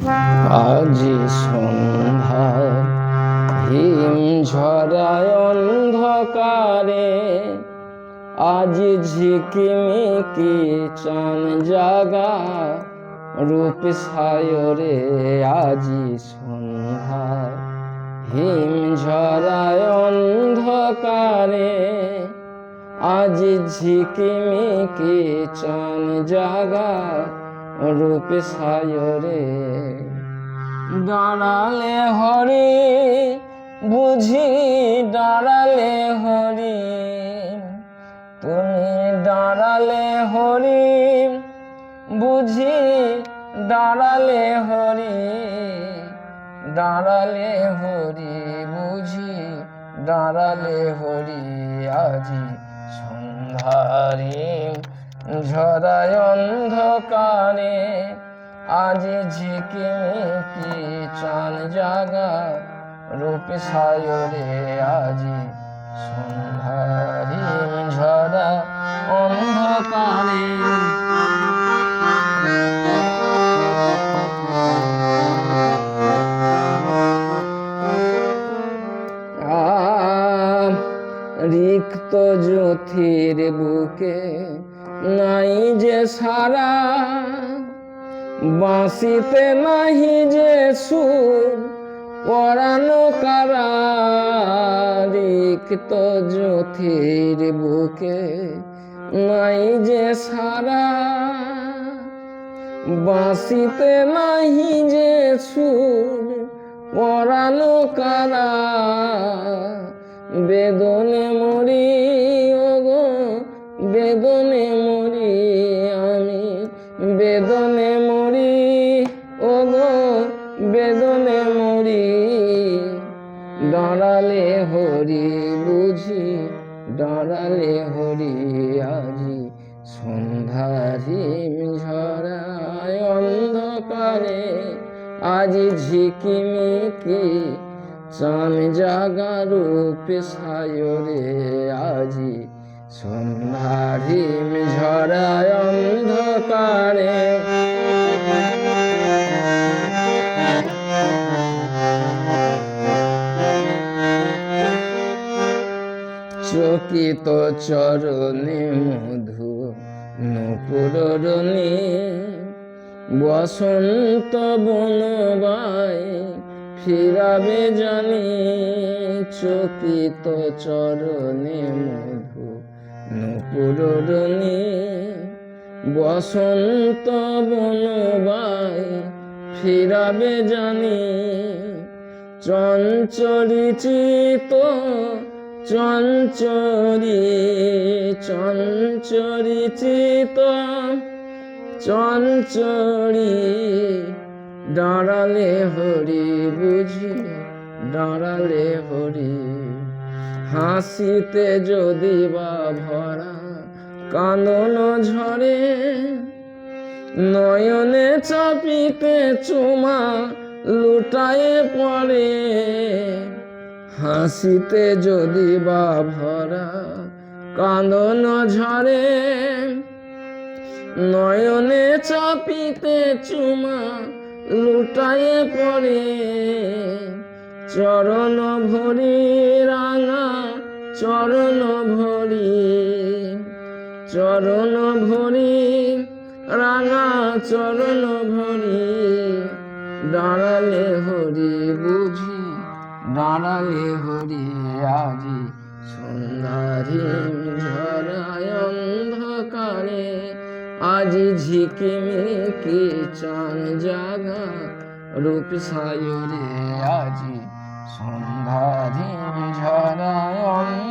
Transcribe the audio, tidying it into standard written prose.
আজি সন্ধ্যার হিম ঝরায় অন্ধকারে, আজি ঝিকিমিকি চান জাগা রূপ সায়রে। আজি সন্ধ্যার হিম ঝরায় অন্ধকারে, আজি ঝিকিমিকি চান জাগা রূপ সায়রে। দাঁড়ালে হরি বুঝি দাঁড়ালে হরি, তুমি দাঁড়ালে হরি বুঝি দাঁড়ালে হরি, দাঁড়ালে হরি বুঝি দাঁড়ালে হরি। আজি সন্ধ্যারি ঝরায় অন্ধকারে, আজি ঝিকিমিকি চান জাগা রূপ সায়রে। আজি সন্ধ্যারি ঝরা অন্ধকারে। রিক্ত জ্যোতির বুকে নাই যে সারা, বাঁশিতে নাহি যে সুর পরানো কারা। রিক্ত জ্যোতির বুকে নাই যে সারা, বাঁশিতে নাহি যে সুর পরানো কারা। বেদনে মরি ওগো বেদনে মরি, আমি বেদনে মরি ওগো বেদনে মরি। দাঁড়ালে হরি বুঝি দাঁড়ালে হরি, আজি সন্ধ্যারি ঝরায় অন্ধকারে, আজি ঝিকিমিকি চান জাগা রূপ সায়রে। আজি সন্ধ্যারি ঝরায় অন্ধকারে। চকিত চরণে মধু নূপুরণী, বসন্ত বনবাই ফিরাবে জানি। চকিত চরণে মধু নূপুরণী, বসন্ত বনবাই ফিরাবে জানি। চঞ্চরি চিত চঞ্চরি চঞ্চরি চিত চঞ্চরি, দাঁড়ালে হরি বুঝি দাঁড়ালে হরি। হাসিতে যদি বা ভরা কাঁদন ঝরে, নয়নে চাপিতে চুমা লুটায়ে পড়ে। হাসিতে যদি বা ভরা কাঁদন ঝরে, নয়নে চাপিতে চুমা লুটায়ে পড়ে। চরণ ভরি রাঙা চরণ ভরি, চরণ ভরি রাঙা চরণ ভরি। দাঁড়ালে হরি বুঝি দাঁড়ালে হরি, আজি সন্ধ্যারি ঝরায় অন্ধকারে, আজি ঝিকিমিকি চান জাগা রূপ সায়রে। আজি সন্ধ্যারি ঝরায়